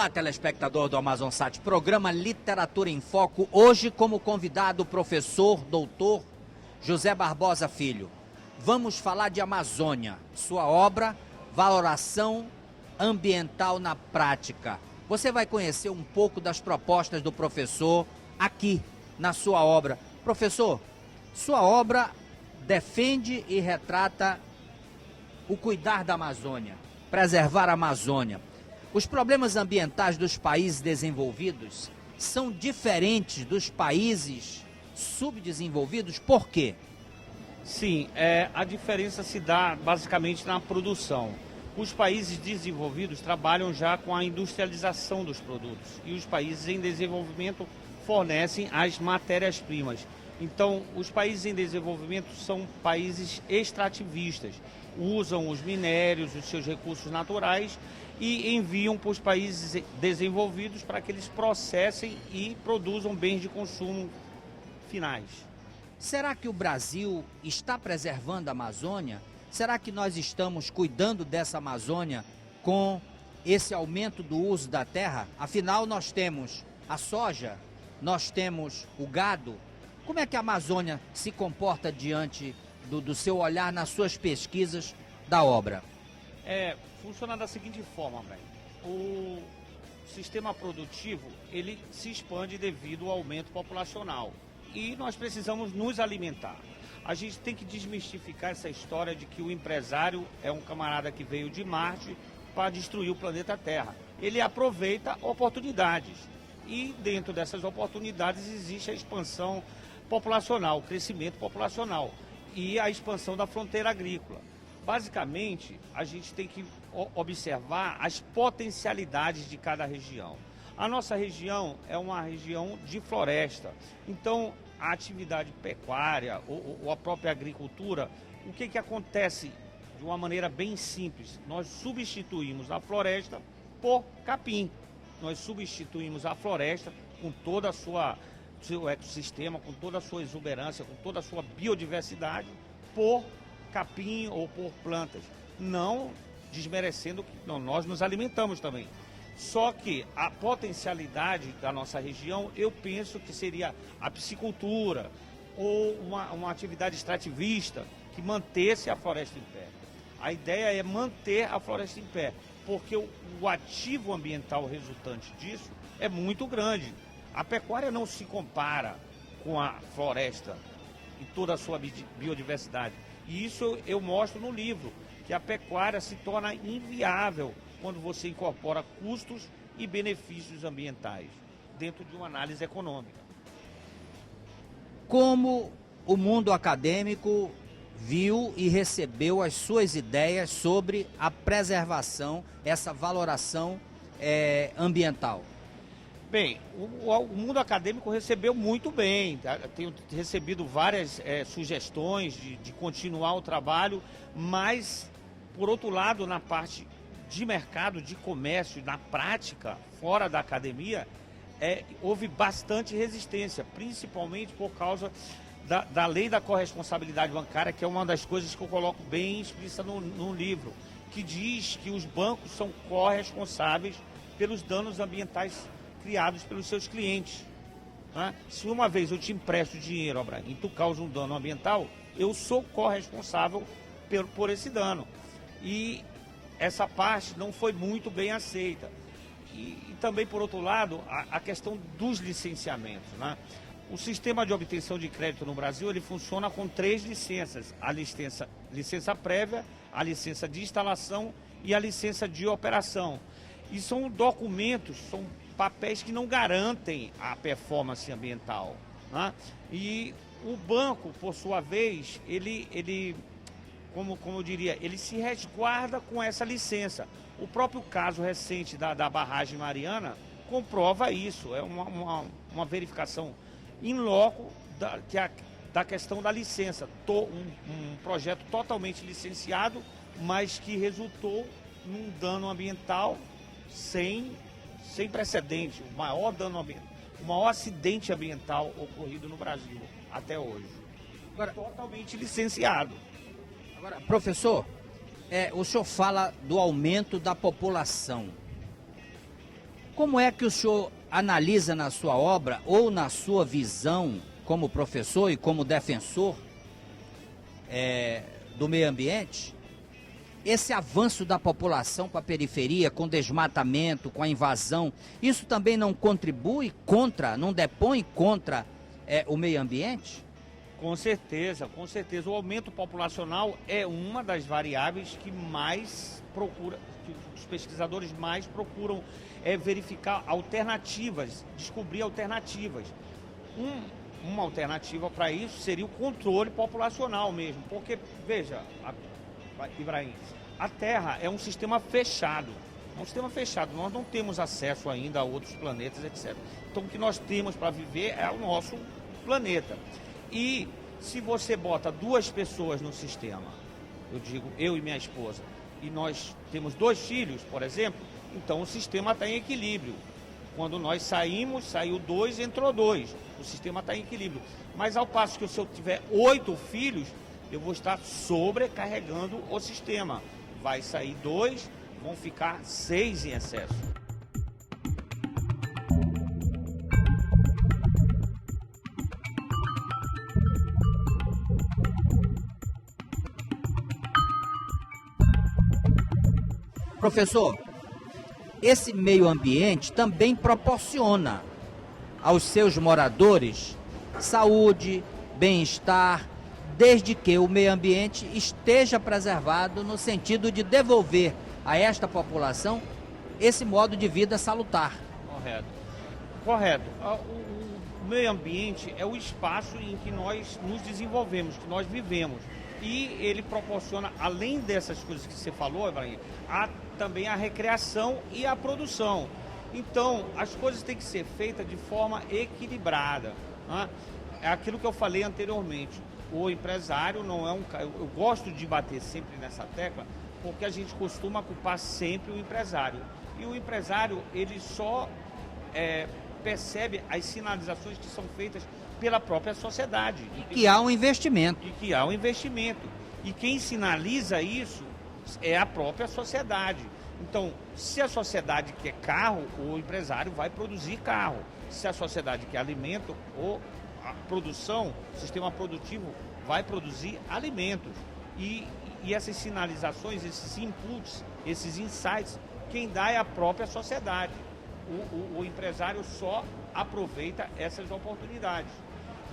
Olá, telespectador do Amazonsat, programa Literatura em Foco, hoje como convidado o professor, doutor José Barbosa Filho. Vamos falar de Amazônia, sua obra, Valoração Ambiental na Prática. Você vai conhecer um pouco das propostas do professor aqui na sua obra. Professor, sua obra defende e retrata o cuidar da Amazônia, preservar a Amazônia. Os problemas ambientais dos países desenvolvidos são diferentes dos países subdesenvolvidos? Por quê? Sim, a diferença se dá basicamente na produção. Os países desenvolvidos trabalham já com a industrialização dos produtos e os países em desenvolvimento fornecem as matérias-primas. Então, os países em desenvolvimento são países extrativistas, usam os minérios, os seus recursos naturais e enviam para os países desenvolvidos para que eles processem e produzam bens de consumo finais. Será que o Brasil está preservando a Amazônia? Será que nós estamos cuidando dessa Amazônia com esse aumento do uso da terra? Afinal, nós temos a soja, nós temos o gado. Como é que a Amazônia se comporta diante do seu olhar nas suas pesquisas da obra? Funciona da seguinte forma, Brian. O sistema produtivo, ele se expande devido ao aumento populacional. E nós precisamos nos alimentar. A gente tem que desmistificar essa história de que o empresário é um camarada que veio de Marte para destruir o planeta Terra. Ele aproveita oportunidades. E dentro dessas oportunidades existe a expansão populacional, o crescimento populacional e a expansão da fronteira agrícola. Basicamente, a gente tem que observar as potencialidades de cada região. A nossa região é uma região de floresta, então a atividade pecuária ou a própria agricultura, o que acontece de uma maneira bem simples? Nós substituímos a floresta por capim. Nós substituímos a floresta com toda a seu ecossistema, com toda a sua exuberância, com toda a sua biodiversidade, por capim ou por plantas. Não desmerecendo que nós nos alimentamos também. Só que a potencialidade da nossa região, eu penso que seria a piscicultura ou uma atividade extrativista que mantesse a floresta em pé. A ideia é manter a floresta em pé, porque o ativo ambiental resultante disso é muito grande. A pecuária não se compara com a floresta e toda a sua biodiversidade. E isso eu mostro no livro, que a pecuária se torna inviável quando você incorpora custos e benefícios ambientais dentro de uma análise econômica. Como o mundo acadêmico viu e recebeu as suas ideias sobre a preservação, essa valoração ambiental? Bem, o mundo acadêmico recebeu muito bem, tenho recebido várias sugestões de continuar o trabalho, mas, por outro lado, na parte de mercado, de comércio, na prática, fora da academia, houve bastante resistência, principalmente por causa da lei da corresponsabilidade bancária, que é uma das coisas que eu coloco bem explícita no livro, que diz que os bancos são corresponsáveis pelos danos ambientais criados pelos seus clientes. Né? Se uma vez eu te empresto dinheiro, Abraão, e tu causa um dano ambiental, eu sou corresponsável por esse dano. E essa parte não foi muito bem aceita. E também, por outro lado, a questão dos licenciamentos. Né? O sistema de obtenção de crédito no Brasil, ele funciona com 3 licenças. A licença prévia, a licença de instalação e a licença de operação. E são documentos, são papéis que não garantem a performance ambiental. Né? E o banco, por sua vez, ele como eu diria, ele se resguarda com essa licença. O próprio caso recente da barragem Mariana comprova isso. É uma verificação in loco da questão da licença. Um projeto totalmente licenciado, mas que resultou num dano ambiental sem precedente, o maior acidente ambiental ocorrido no Brasil até hoje. Agora, totalmente licenciado. Agora, professor, o senhor fala do aumento da população. Como é que o senhor analisa na sua obra ou na sua visão como professor e como defensor do meio ambiente, esse avanço da população com a periferia, com desmatamento, com a invasão, isso também não contribui contra, não depõe contra o meio ambiente? Com certeza, com certeza. O aumento populacional é uma das variáveis que mais procura, que os pesquisadores mais procuram verificar alternativas, descobrir alternativas. Uma alternativa para isso seria o controle populacional mesmo, porque, veja, Ibrahim, a Terra é um sistema fechado. É um sistema fechado, nós não temos acesso ainda a outros planetas, etc. Então o que nós temos para viver é o nosso planeta. E se você bota 2 pessoas no sistema, eu digo eu e minha esposa, e nós temos 2 filhos, por exemplo, então o sistema está em equilíbrio. Quando nós saímos, saiu 2, entrou 2. O sistema está em equilíbrio. Mas ao passo que se eu tiver 8 filhos, eu vou estar sobrecarregando o sistema. Vai sair 2, vão ficar 6 em excesso. Professor, esse meio ambiente também proporciona aos seus moradores saúde, bem-estar, desde que o meio ambiente esteja preservado no sentido de devolver a esta população esse modo de vida salutar. Correto. O meio ambiente é o espaço em que nós nos desenvolvemos, que nós vivemos. E ele proporciona, além dessas coisas que você falou, Ibrahim, também a recreação e a produção. Então, as coisas têm que ser feitas de forma equilibrada. Né? É aquilo que eu falei anteriormente. O empresário não é um... Eu gosto de bater sempre nessa tecla, porque a gente costuma culpar sempre o empresário. E o empresário, ele só percebe as sinalizações que são feitas pela própria sociedade. E que há um investimento. E quem sinaliza isso é a própria sociedade. Então, se a sociedade quer carro, o empresário vai produzir carro. Se a sociedade quer alimento, a produção, o sistema produtivo vai produzir alimentos. E essas sinalizações, esses inputs, esses insights, quem dá é a própria sociedade. O empresário só aproveita essas oportunidades.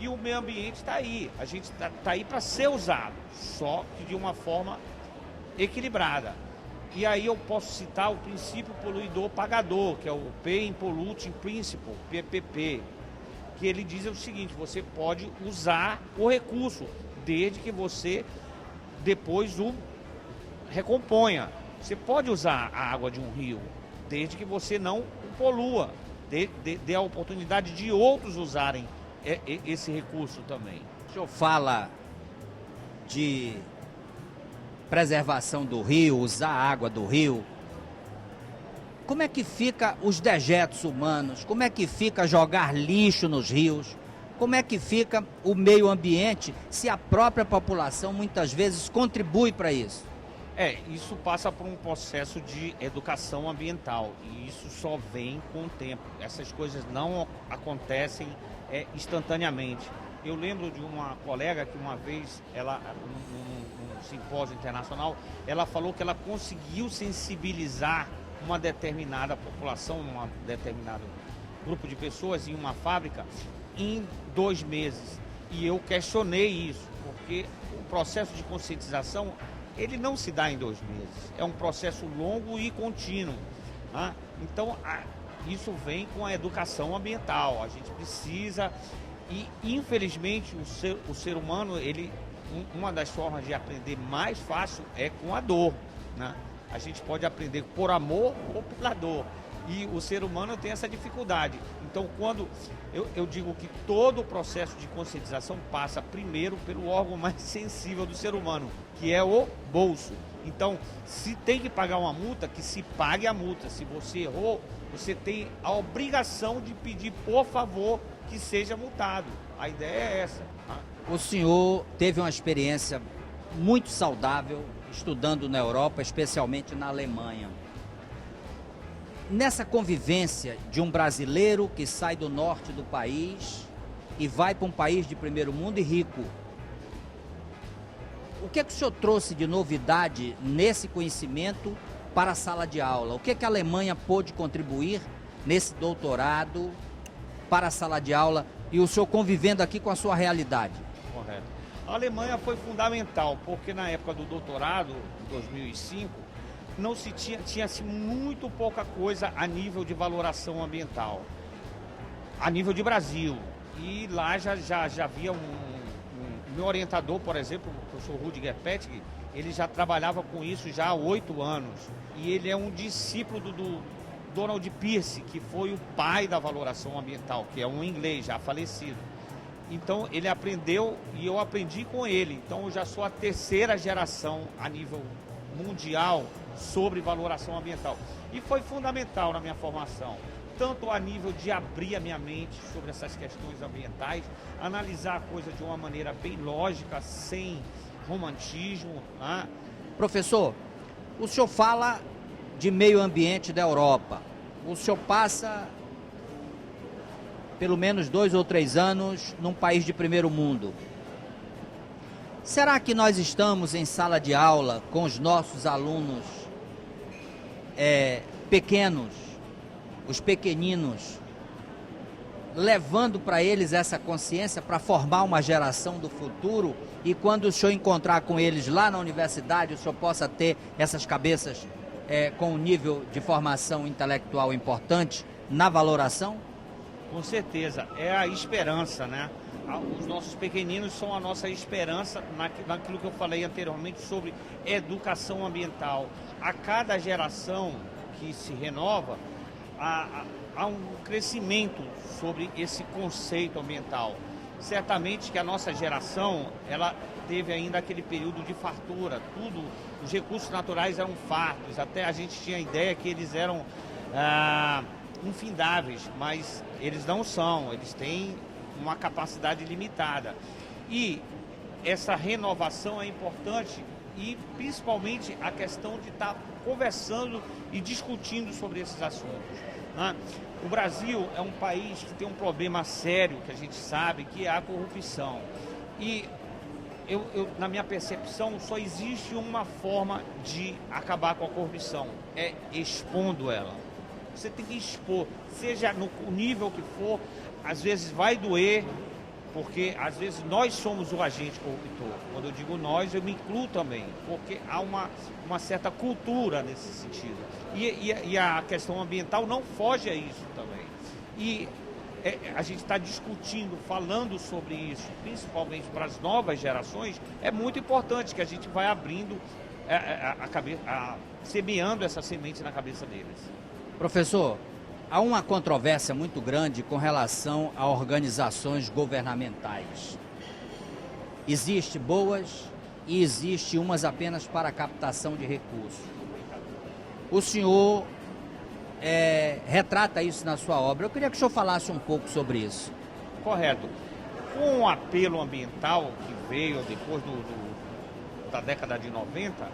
E o meio ambiente está aí. A gente está aí para ser usado, só que de uma forma equilibrada. E aí eu posso citar o princípio poluidor-pagador, que é o Pay Polluting Principle, PPP, que ele diz o seguinte: você pode usar o recurso, desde que você depois o recomponha. Você pode usar a água de um rio, desde que você não o polua, dê a oportunidade de outros usarem esse recurso também. O senhor fala de preservação do rio, usar a água do rio. Como é que fica os dejetos humanos? Como é que fica jogar lixo nos rios? Como é que fica o meio ambiente se a própria população muitas vezes contribui para isso? Isso passa por um processo de educação ambiental e isso só vem com o tempo. Essas coisas não acontecem instantaneamente. Eu lembro de uma colega que uma vez, num simpósio internacional, ela falou que ela conseguiu sensibilizar uma determinada população, um determinado grupo de pessoas em uma fábrica em 2 meses. E eu questionei isso, porque o processo de conscientização, ele não se dá em 2 meses. É um processo longo e contínuo. Né? Então, isso vem com a educação ambiental. A gente precisa... E, infelizmente, o ser humano, uma das formas de aprender mais fácil é com a dor. Né? A gente pode aprender por amor ou pela dor. E o ser humano tem essa dificuldade. Então, quando eu digo que todo o processo de conscientização passa primeiro pelo órgão mais sensível do ser humano, que é o bolso. Então, se tem que pagar uma multa, que se pague a multa. Se você errou, você tem a obrigação de pedir, por favor, que seja multado. A ideia é essa. O senhor teve uma experiência muito saudável estudando na Europa, especialmente na Alemanha. Nessa convivência de um brasileiro que sai do norte do país e vai para um país de primeiro mundo e rico, o que é que o senhor trouxe de novidade nesse conhecimento para a sala de aula? O que é que a Alemanha pôde contribuir nesse doutorado para a sala de aula e o senhor convivendo aqui com a sua realidade? Correto. A Alemanha foi fundamental, porque na época do doutorado, em 2005, não se tinha-se muito pouca coisa a nível de valoração ambiental, a nível de Brasil. E lá já havia meu orientador, por exemplo, o professor Rudiger Pettig, ele já trabalhava com isso já há 8 anos. E ele é um discípulo do Donald Pearce, que foi o pai da valoração ambiental, que é um inglês já falecido. Então ele aprendeu e eu aprendi com ele. Então eu já sou a 3ª geração a nível mundial sobre valoração ambiental. E foi fundamental na minha formação, tanto a nível de abrir a minha mente sobre essas questões ambientais, analisar a coisa de uma maneira bem lógica, sem romantismo, né? Professor, o senhor fala de meio ambiente da Europa. O senhor passa pelo menos 2 ou 3 anos num país de primeiro mundo. Será que nós estamos em sala de aula com os nossos alunos pequenos, os pequeninos, levando para eles essa consciência para formar uma geração do futuro e quando o senhor encontrar com eles lá na universidade, o senhor possa ter essas cabeças com um nível de formação intelectual importante na valoração? Com certeza, é a esperança, né? Os nossos pequeninos são a nossa esperança naquilo que eu falei anteriormente sobre educação ambiental. A cada geração que se renova, há um crescimento sobre esse conceito ambiental. Certamente que a nossa geração, ela teve ainda aquele período de fartura, os recursos naturais eram fartos, até a gente tinha a ideia que eles eram infindáveis, mas eles não são, eles têm uma capacidade limitada. E essa renovação é importante e principalmente a questão de estar conversando e discutindo sobre esses assuntos, né? O Brasil é um país que tem um problema sério, que a gente sabe, que é a corrupção. E na minha percepção, só existe uma forma de acabar com a corrupção, é expondo ela. Você tem que expor, seja no nível que for, às vezes vai doer, porque às vezes nós somos o agente corruptor. Quando eu digo nós, eu me incluo também, porque há uma certa cultura nesse sentido. E a questão ambiental não foge a isso também. E a gente está discutindo, falando sobre isso, principalmente para as novas gerações, é muito importante que a gente vai abrindo, semeando essa semente na cabeça deles. Professor, há uma controvérsia muito grande com relação a organizações governamentais. Existem boas e existem umas apenas para captação de recursos. O senhor retrata isso na sua obra. Eu queria que o senhor falasse um pouco sobre isso. Correto. Com o apelo ambiental que veio depois da década de 90,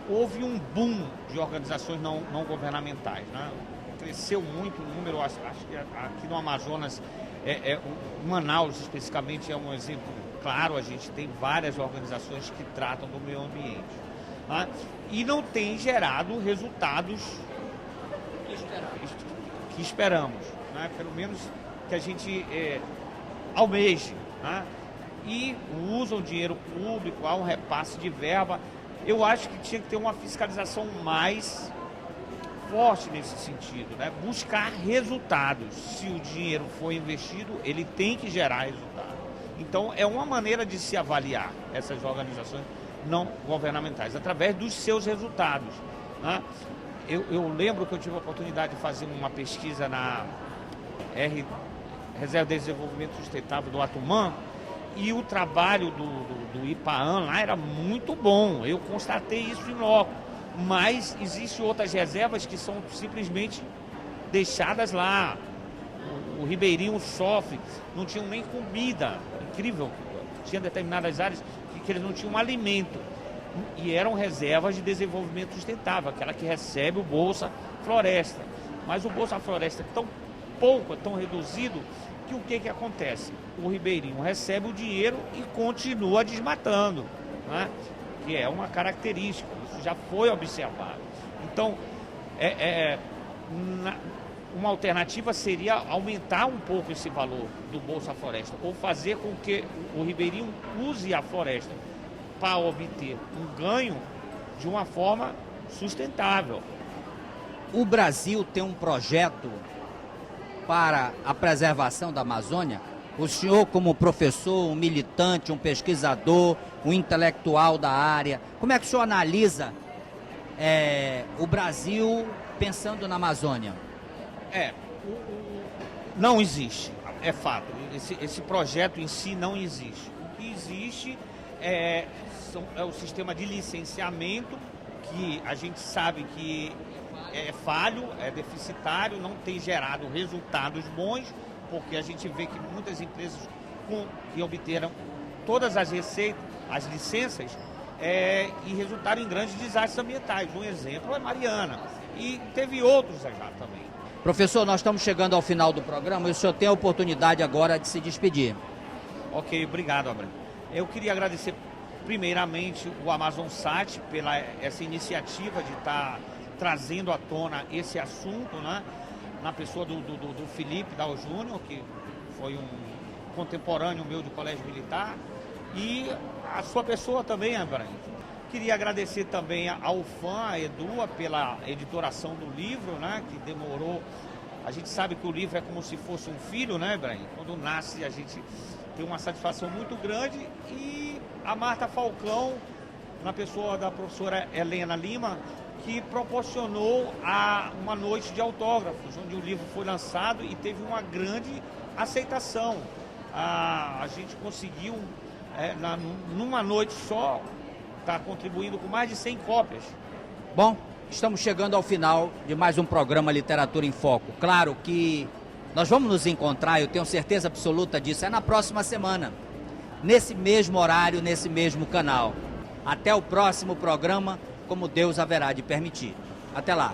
houve um boom de organizações não governamentais, né? Cresceu muito o número, acho que aqui no Amazonas, Manaus especificamente é um exemplo claro, a gente tem várias organizações que tratam do meio ambiente, né? E não tem gerado resultados que esperamos, né? Pelo menos que a gente almeje, né? E usam dinheiro público, há um repasse de verba. Eu acho que tinha que ter uma fiscalização mais forte nesse sentido, né? Buscar resultados. Se o dinheiro for investido, ele tem que gerar resultado. Então, é uma maneira de se avaliar essas organizações não governamentais, através dos seus resultados, né? Eu lembro que eu tive a oportunidade de fazer uma pesquisa na Reserva de Desenvolvimento Sustentável do Atumã, e o trabalho do IPAAN lá era muito bom, eu constatei isso em loco. Mas existem outras reservas que são simplesmente deixadas lá. O ribeirinho sofre, não tinham nem comida, incrível. Tinha determinadas áreas que eles não tinham alimento. E eram reservas de desenvolvimento sustentável, aquela que recebe o Bolsa Floresta. Mas o Bolsa Floresta é tão pouco, é tão reduzido, que o que acontece? O ribeirinho recebe o dinheiro e continua desmatando, né? Que é uma característica, isso já foi observado. Então, uma alternativa seria aumentar um pouco esse valor do Bolsa Floresta, ou fazer com que o ribeirinho use a floresta para obter um ganho de uma forma sustentável. O Brasil tem um projeto para a preservação da Amazônia? O senhor, como professor, um militante, um pesquisador, um intelectual da área, como é que o senhor analisa o Brasil pensando na Amazônia? Não existe, é fato. Esse projeto em si não existe. O que existe é o sistema de licenciamento, que a gente sabe que é falho, é deficitário, não tem gerado resultados bons, porque a gente vê que muitas empresas que obteram todas as receitas, as licenças, e resultaram em grandes desastres ambientais. Um exemplo é Mariana, e teve outros já também. Professor, nós estamos chegando ao final do programa e o senhor tem a oportunidade agora de se despedir. Ok, obrigado, Abraham. Eu queria agradecer primeiramente o AmazonSat pela essa iniciativa de estar trazendo à tona esse assunto, né? Na pessoa do Felipe Dal Júnior, que foi um contemporâneo meu de colégio militar, e a sua pessoa também, Abraham. Queria agradecer também ao FAM, a Edua, pela editoração do livro, né? Que demorou. A gente sabe que o livro é como se fosse um filho, né, Ibrahim? Quando nasce, a gente tem uma satisfação muito grande. E a Marta Falcão, na pessoa da professora Helena Lima, que proporcionou uma noite de autógrafos, onde o livro foi lançado e teve uma grande aceitação. A gente conseguiu, numa noite só, estar contribuindo com mais de 100 cópias. Bom, estamos chegando ao final de mais um programa Literatura em Foco. Claro que nós vamos nos encontrar, eu tenho certeza absoluta disso, é na próxima semana, nesse mesmo horário, nesse mesmo canal. Até o próximo programa, como Deus haverá de permitir. Até lá.